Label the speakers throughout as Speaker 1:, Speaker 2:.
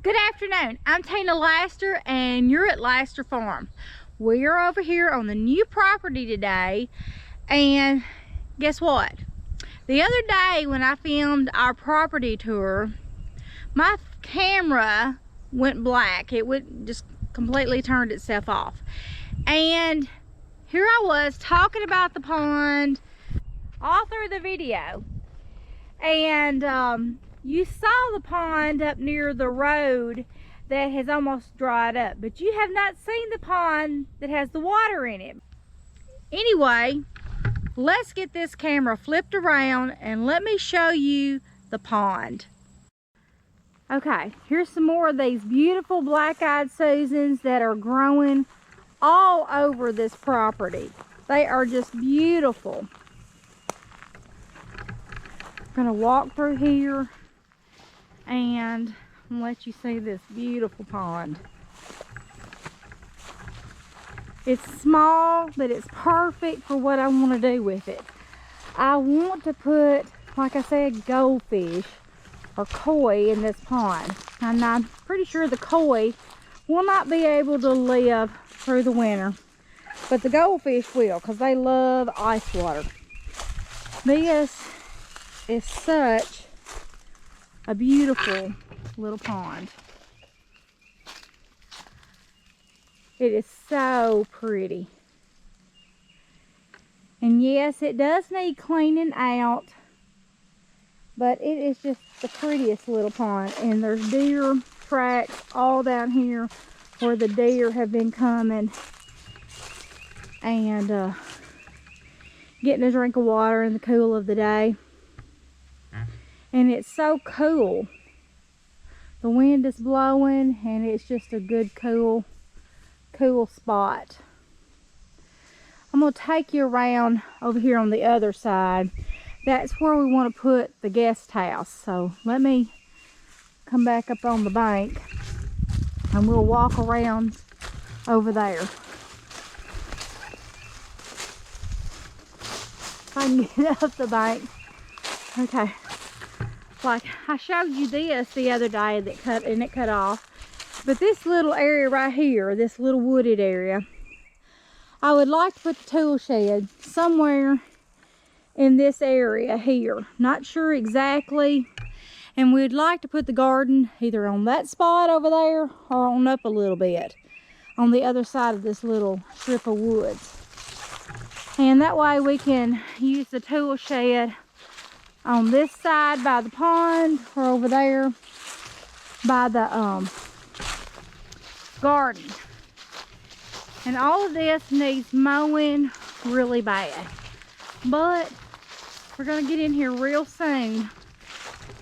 Speaker 1: Good afternoon. I'm Tina Laster and you're at Laster Farm. We are over here on the new property today, and guess what? The other day when I filmed our property tour, my camera went black. It would just completely turned itself off. And here I was talking about the pond all through the video. And you saw the pond up near the road that has almost dried up, but you have not seen the pond that has the water in it. Anyway, let's get this camera flipped around and let me show you the pond. Okay, here's some more of these beautiful black-eyed Susans that are growing all over this property. They are just beautiful. I'm gonna walk through here and let you see this beautiful pond. It's small, but it's perfect for what I want to do with it. I want to put, like I said, goldfish or koi in this pond. And I'm pretty sure the koi will not be able to live through the winter, but the goldfish will, because they love ice water. This is such a beautiful little pond. It is so pretty. And yes, it does need cleaning out, but it is just the prettiest little pond. And there's deer tracks all down here where the deer have been coming and getting a drink of water in the cool of the day. And it's so cool. The wind is blowing and it's just a good cool spot. I'm going to take you around over here on the other side. That's where we want to put the guest house. So let me come back up on the bank and we'll walk around over there. If I can get up the bank. Okay. Like I showed you this the other day that it cut off. But this little area right here, this little wooded area, I would like to put the tool shed somewhere in this area here. Not sure exactly. And we'd like to put the garden either on that spot over there or on up a little bit on the other side of this little strip of woods. And that way we can use the tool shed on this side by the pond or over there by the garden. And all of this needs mowing really bad, but we're going to get in here real soon,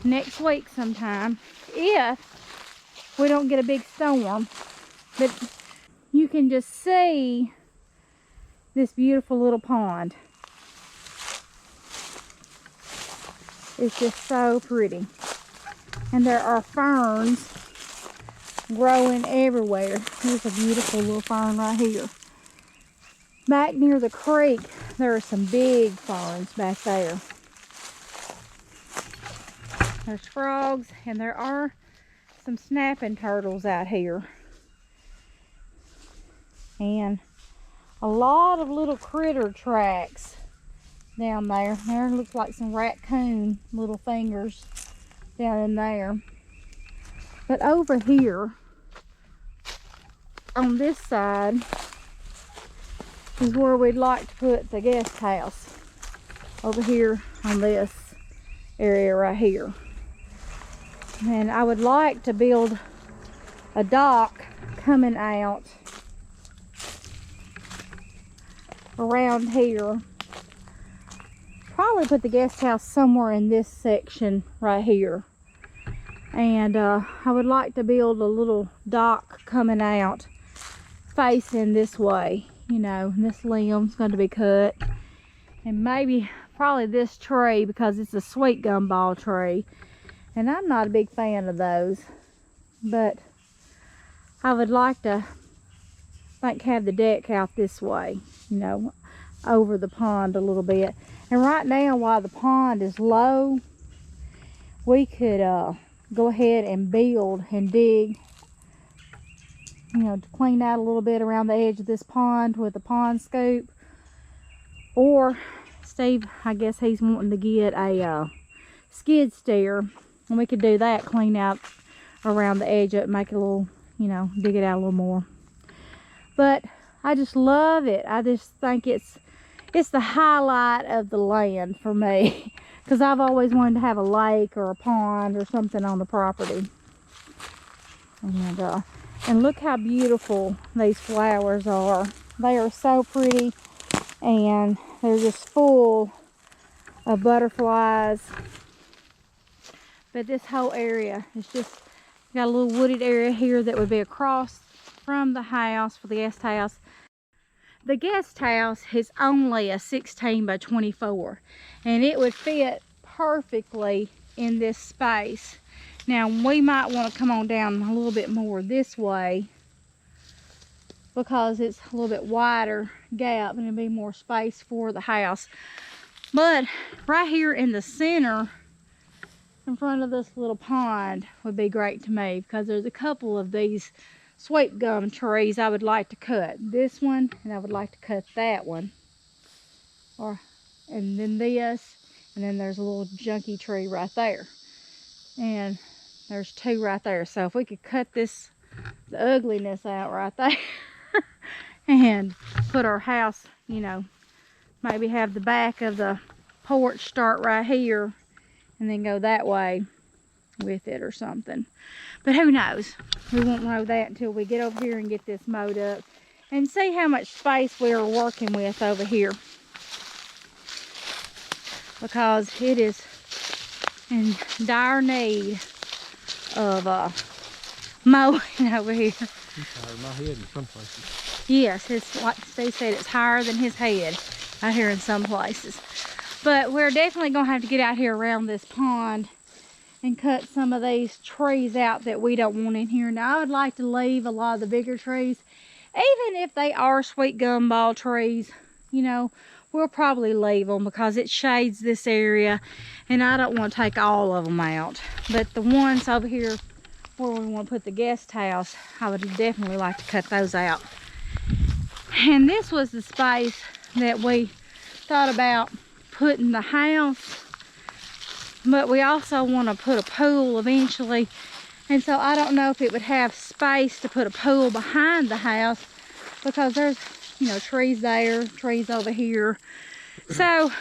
Speaker 1: next week sometime, if we don't get a big storm. But you can just see this beautiful little pond. It's just so pretty. And there are ferns growing everywhere. Here's a beautiful little fern right here. Back near the creek, there are some big ferns back there. There's frogs, and there are some snapping turtles out here. And a lot of little critter tracks down there. There looks like some raccoon little fingers down in there. But over here on this side is where we'd like to put the guest house. Over here on this area right here. And I would like to build a dock coming out around here. Probably put the guest house somewhere in this section right here. And I would like to build a little dock coming out facing this way. You know, this limb's going to be cut. And maybe, probably this tree, because it's a sweet gumball tree. And I'm not a big fan of those. But I would like to, have the deck out this way. You know, over the pond a little bit. And right now, while the pond is low, we could go ahead and build and dig, you know, to clean out a little bit around the edge of this pond with a pond scoop. Or Steve, I guess he's wanting to get a skid steer, and we could do that, clean out around the edge of it, make it a little, you know, dig it out a little more. But I just love it. I just think it's the highlight of the land for me, because I've always wanted to have a lake or a pond or something on the property. And look how beautiful these flowers are. They are so pretty, and they're just full of butterflies. But this whole area is just got a little wooded area here that would be across from the house for the guest house. The guest house is only a 16 by 24, and it would fit perfectly in this space. Now we might want to come on down a little bit more this way, because it's a little bit wider gap and it'll be more space for the house. But right here in the center, in front of this little pond, would be great to me, because there's a couple of these sweet gum trees I would like to cut. This one, and I would like to cut that one. And then this, and then there's a little junky tree right there. And there's two right there. So if we could cut this, the ugliness out right there, and put our house, you know, maybe have the back of the porch start right here, and then go that way with it or something. But who knows? We won't know that until we get over here and get this mowed up and see how much space we are working with over here, because it is in dire need of mowing over here.
Speaker 2: He's higher than my head in some places.
Speaker 1: Yes, it's like Steve said, it's higher than his head out here in some places. But we're definitely gonna have to get out here around this pond and cut some of these trees out that we don't want in here. Now I would like to leave a lot of the bigger trees, even if they are sweet gumball trees, you know, we'll probably leave them because it shades this area, and I don't want to take all of them out. But the ones over here where we want to put the guest house, I would definitely like to cut those out. And this was the space that we thought about putting the house, but we also want to put a pool eventually, and so I don't know if it would have space to put a pool behind the house, because there's, you know, trees there, trees over here. So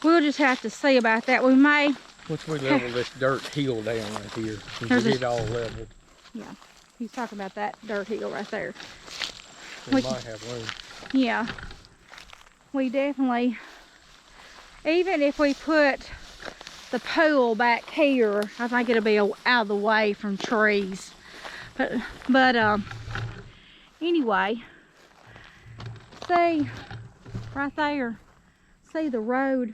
Speaker 1: we'll just have to see about that. We may,
Speaker 2: once we level this dirt hill down right here, and get it all leveled.
Speaker 1: Yeah, he's talking about that dirt hill right there.
Speaker 2: We might have room.
Speaker 1: Yeah, we definitely, even if we put the pool back here, I think it'll be out of the way from trees. But anyway, see right there, see the road,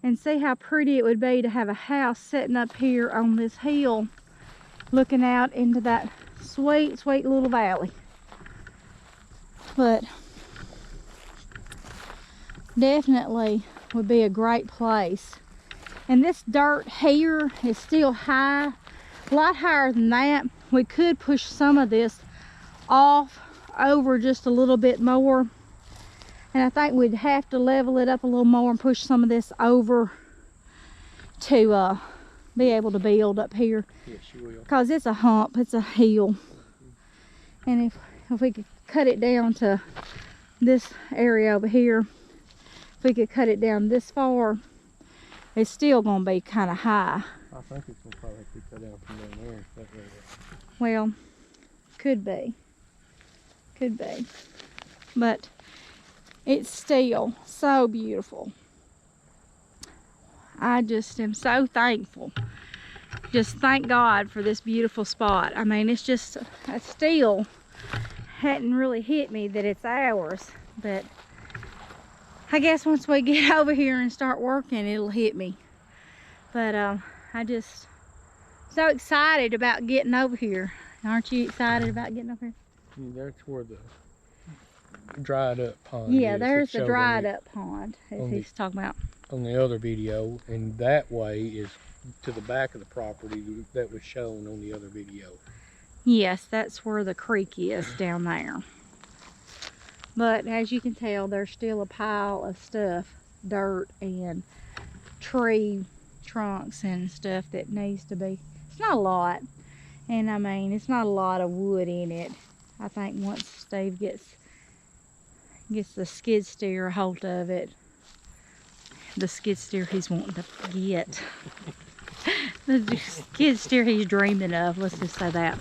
Speaker 1: and see how pretty it would be to have a house sitting up here on this hill, looking out into that sweet, sweet little valley. But definitely would be a great place. And this dirt here is still high, a lot higher than that. We could push some of this off over just a little bit more, and I think we'd have to level it up a little more and push some of this over to be able to build up here.
Speaker 2: Yes, you will. Because
Speaker 1: it's a hump, it's a hill. And if we could cut it down to this area over here, if we could cut it down this far, it's still going to be kind of high.
Speaker 2: I think it's going to probably be cut down from down there. That area.
Speaker 1: Well, could be. Could be. But it's still so beautiful. I just am so thankful. Just thank God for this beautiful spot. I mean, it's just, it still hadn't really hit me that it's ours, but I guess once we get over here and start working, it'll hit me. But I just so excited about getting over here. Aren't you excited about getting over here?
Speaker 2: Yeah, that's where the dried up pond
Speaker 1: Yeah,
Speaker 2: is.
Speaker 1: there's the dried up pond, as
Speaker 2: on
Speaker 1: he's talking about.
Speaker 2: on the other video, and that way is to the back of the property that was shown on the other video.
Speaker 1: Yes, that's where the creek is down there. But as you can tell, there's still a pile of stuff, dirt and tree trunks and stuff that needs to be. It's not a lot, and I mean, it's not a lot of wood in it. I think once Steve gets the skid steer a hold of it, the skid steer he's wanting to get, the skid steer he's dreaming of, let's just say that,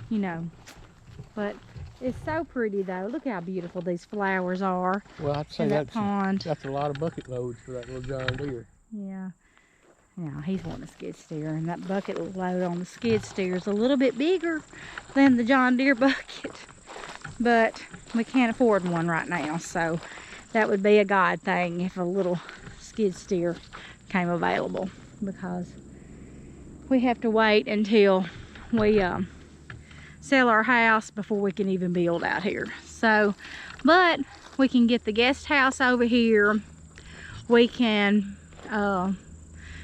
Speaker 1: you know. But it's so pretty though. Look how beautiful these flowers are.
Speaker 2: Well, I'd say
Speaker 1: that pond.
Speaker 2: That's a lot of bucket loads for that little John Deere.
Speaker 1: Yeah. Now he's wanting a skid steer, and that bucket load on the skid steer is a little bit bigger than the John Deere bucket. But we can't afford one right now, so that would be a God thing if a little skid steer came available, because we have to wait until we sell our house before we can even build out here. So, but we can get the guest house over here. We can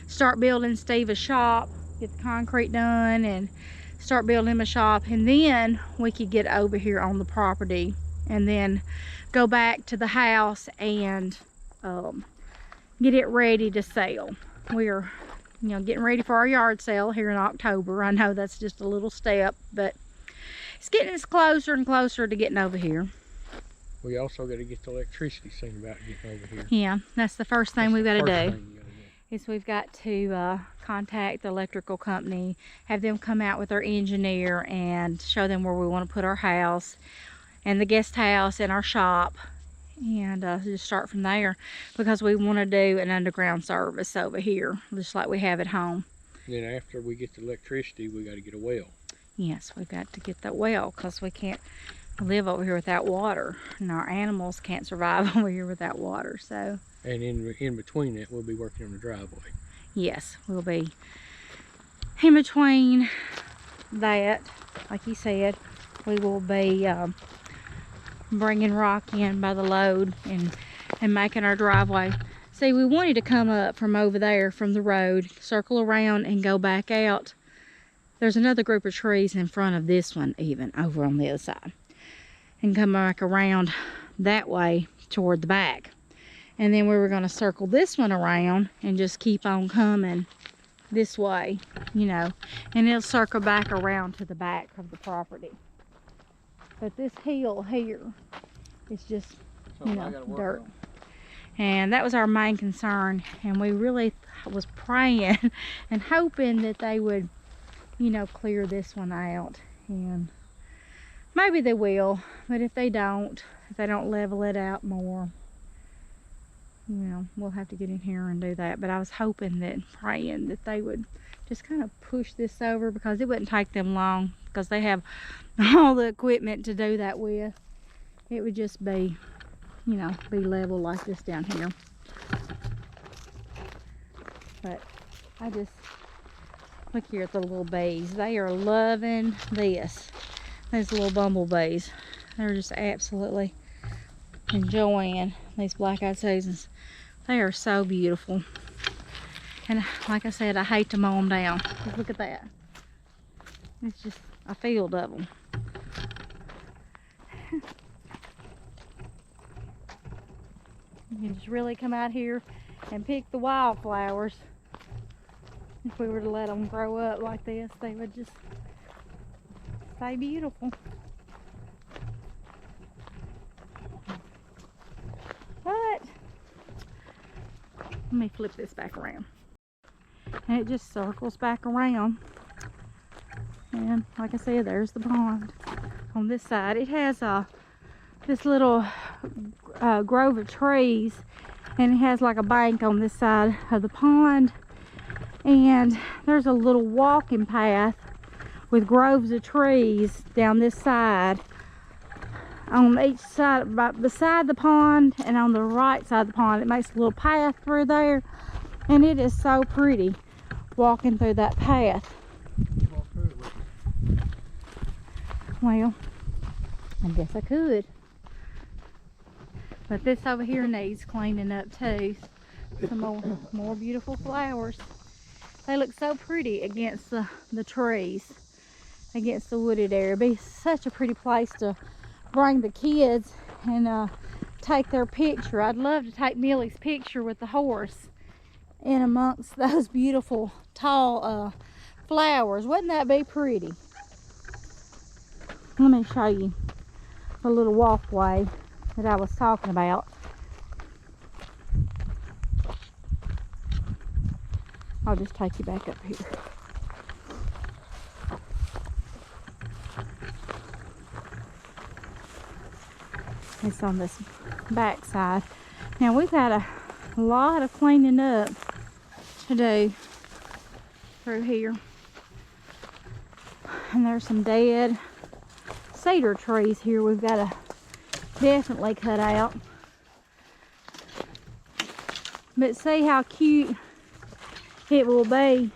Speaker 1: start building Steve a shop, get the concrete done and start building him a shop, and then we could get over here on the property and then go back to the house and get it ready to sell. We're, you know, getting ready for our yard sale here in October. I know that's just a little step, but it's getting us closer and closer to getting over here.
Speaker 2: We also got to get the electricity seen about getting over here.
Speaker 1: Yeah, that's the first thing we've got to do. Is we've got to contact the electrical company, have them come out with our engineer and show them where we want to put our house and the guest house and our shop, and just start from there, because we want to do an underground service over here just like we have at home.
Speaker 2: Then after we get the electricity, we got to get a well.
Speaker 1: Yes, we've got to get that well, because we can't live over here without water, and our animals can't survive over here without water. So,
Speaker 2: and in between that, we'll be working on the driveway.
Speaker 1: Yes, we'll be in between that, like you said, we will be bringing rock in by the load and making our driveway. See, we wanted to come up from over there from the road, circle around and go back out. There's another group of trees in front of this one, even over on the other side, and come back around that way toward the back. And then we were going to circle this one around and just keep on coming this way, you know, and it'll circle back around to the back of the property. But this hill here is just, you know, dirt. And that was our main concern, and we really was praying and hoping that they would, you know, clear this one out. And maybe they will, but if they don't level it out more, you know, we'll have to get in here and do that. But I was hoping that, praying that they would just kind of push this over, because it wouldn't take them long, because they have all the equipment to do that with. It would just be, you know, be level like this down here. But I just, look here at the little bees. They are loving this. These little bumblebees. They're just absolutely enjoying these black-eyed Susans. They are so beautiful. And like I said, I hate to mow them down. Just look at that. It's just a field of them. You can just really come out here and pick the wildflowers. If we were to let them grow up like this, they would just stay beautiful. But let me flip this back around, and it just circles back around. And like I said, there's the pond on this side. It has this little grove of trees, and it has like a bank on this side of the pond, and there's a little walking path with groves of trees down this side, on each side, beside the pond, and on the right side of the pond. It makes a little path through there, and it is so pretty walking through that path. Well, I guess I could. But this over here needs cleaning up too. Some more beautiful flowers. They look so pretty against the trees, against the wooded area. It'd be such a pretty place to bring the kids and take their picture. I'd love to take Millie's picture with the horse in amongst those beautiful tall flowers. Wouldn't that be pretty? Let me show you the little walkway that I was talking about. I'll just take you back up here. It's on this back side. Now we've got a lot of cleaning up to do through here. And there's some dead cedar trees here we've got to definitely cut out. But see how cute it will be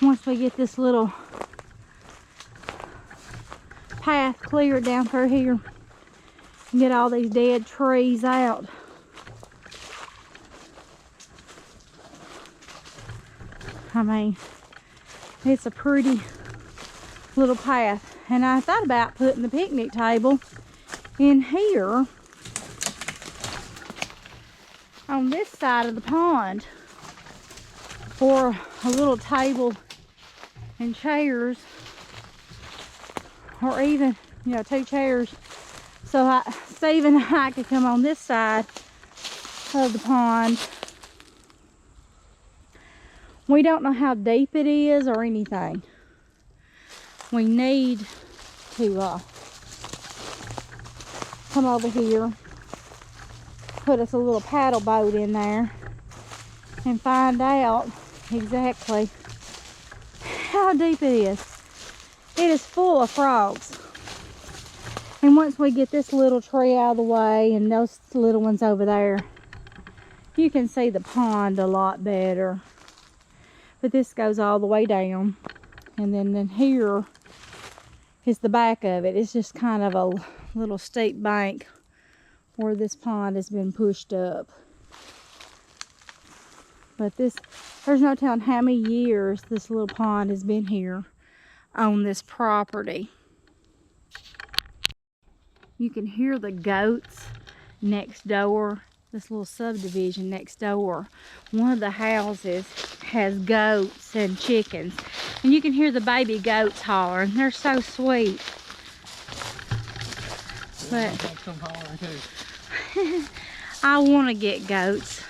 Speaker 1: once we get this little path cleared down through here and get all these dead trees out. I mean, it's a pretty little path. And I thought about putting the picnic table in here on this side of the pond, for a little table and chairs, or even, you know, 2 chairs, so Steve and I could come on this side of the pond. We don't know how deep it is or anything. We need to come over here, put us a little paddle boat in there, and find out exactly how deep it is. It is full of frogs. And once we get this little tree out of the way and those little ones over there, you can see the pond a lot better. But this goes all the way down. And then here is the back of it. It's just kind of a little steep bank where this pond has been pushed up. But there's no telling how many years this little pond has been here on this property. You can hear the goats next door, this little subdivision next door. One of the houses has goats and chickens. And you can hear the baby goats hollering. They're so sweet. But I want to get goats.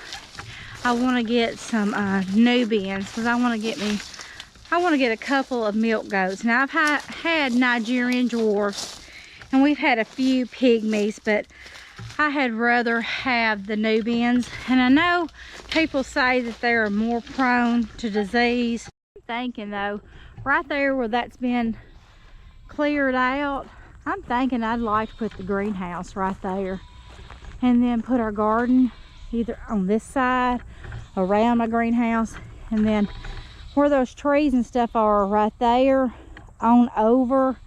Speaker 1: I want to get some Nubians, because I want to get a couple of milk goats. Now I've had Nigerian dwarfs, and we've had a few pygmies, but I had rather have the Nubians. And I know people say that they're more prone to disease. I'm thinking though, right there where that's been cleared out, I'm thinking I'd like to put the greenhouse right there, and then put our garden either on this side around my greenhouse, and then where those trees and stuff are right there on over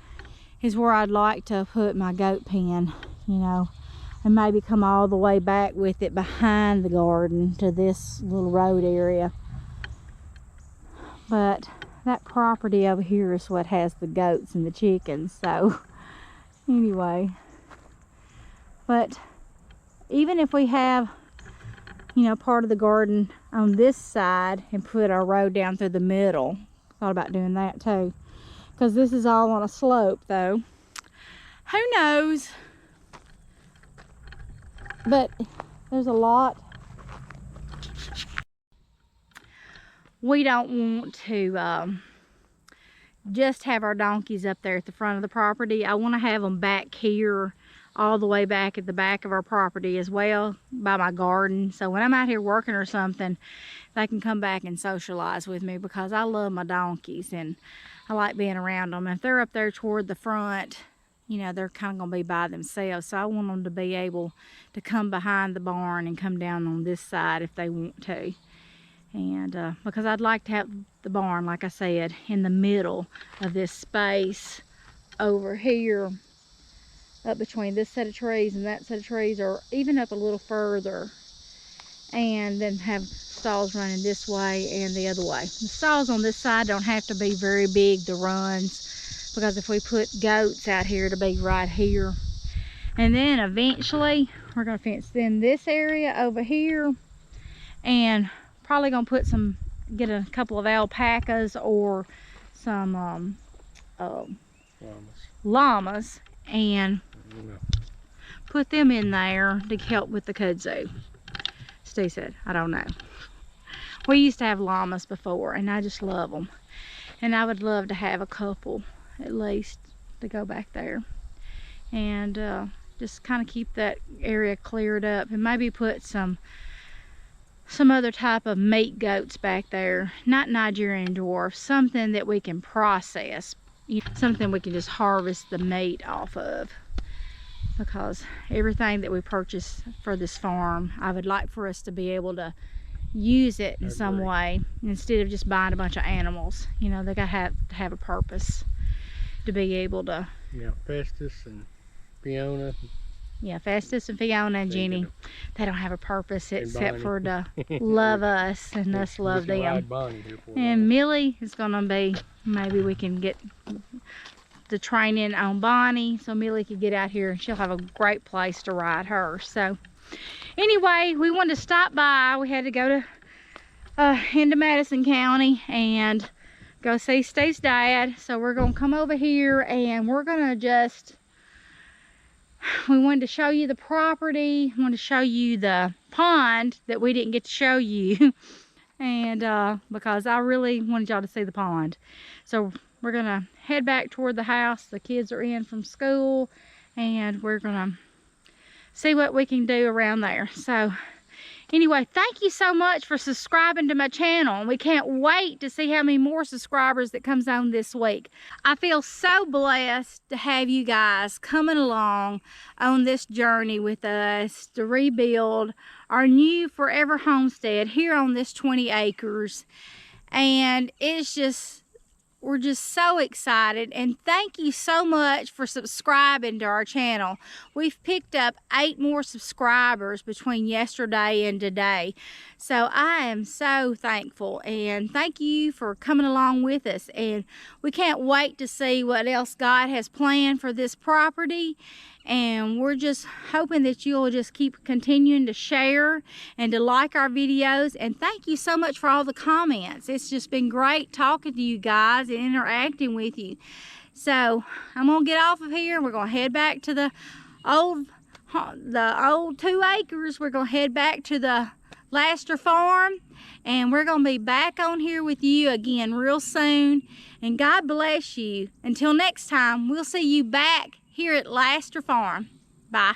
Speaker 1: is where I'd like to put my goat pen, you know, and maybe come all the way back with it behind the garden to this little road area. But that property over here is what has the goats and the chickens. So anyway, but even if we have, you know, part of the garden on this side and put our road down through the middle, thought about doing that too, because this is all on a slope though. Who knows? But there's a lot. We don't want to just have our donkeys up there at the front of the property. I want to have them back here, all the way back at the back of our property as well, by my garden. So when I'm out here working or something, they can come back and socialize with me, because I love my donkeys and I like being around them. If they're up there toward the front, you know, they're kind of going to be by themselves. So I want them to be able to come behind the barn and come down on this side if they want to. And because I'd like to have the barn, like I said, in the middle of this space over here, up between this set of trees and that set of trees, or even up a little further. and then have stalls running this way and the other way. The stalls on this side don't have to be very big, the runs, because if we put goats out here, to be right here. And then eventually we're gonna fence in this area over here, and probably gonna put some, get a couple of alpacas or some llamas, and put them in there to help with the kudzu. Steve said, I don't know. We used to have llamas before, and I just love them. And I would love to have a couple, at least, to go back there. And just kind of keep that area cleared up, and maybe put some other type of meat goats back there. Not Nigerian dwarf, something that we can process. You know, something we can just harvest the meat off of. Because everything that we purchase for this farm, I would like for us to be able to use it in some way, instead of just buying a bunch of animals. You know, they gotta have a purpose to be able to.
Speaker 2: Yeah, Festus and Fiona.
Speaker 1: Yeah, Festus and Fiona and Jenny, they don't have a purpose except for to love us and us love them. And Millie is gonna be, maybe we can get the training on Bonnie so Millie could get out here and she'll have a great place to ride her. So anyway, we wanted to stop by. We had to go to into Madison County and go see Steve's dad. So we're gonna come over here and we're gonna just, we wanted to show you the property. I wanted to show you the pond that we didn't get to show you. And because I really wanted y'all to see the pond. So we're gonna head back toward the house. The kids are in from school, and we're gonna see what we can do around there. So anyway, thank you so much for subscribing to my channel. We can't wait to see how many more subscribers that comes on this week. I feel so blessed to have you guys coming along on this journey with us to rebuild our new forever homestead here on this 20 acres. And it's just, we're just so excited, and thank you so much for subscribing to our channel. We've picked up 8 more subscribers between yesterday and today. So I am so thankful, and thank you for coming along with us. And we can't wait to see what else God has planned for this property. And we're just hoping that you'll just keep continuing to share and to like our videos. And thank you so much for all the comments. It's just been great talking to you guys and interacting with you. So I'm gonna get off of here. We're gonna head back to the old 2 acres. We're gonna head back to the Laster farm, and we're gonna be back on here with you again real soon. And God bless you. Until next time, we'll see you back here at Laster Farm. Bye.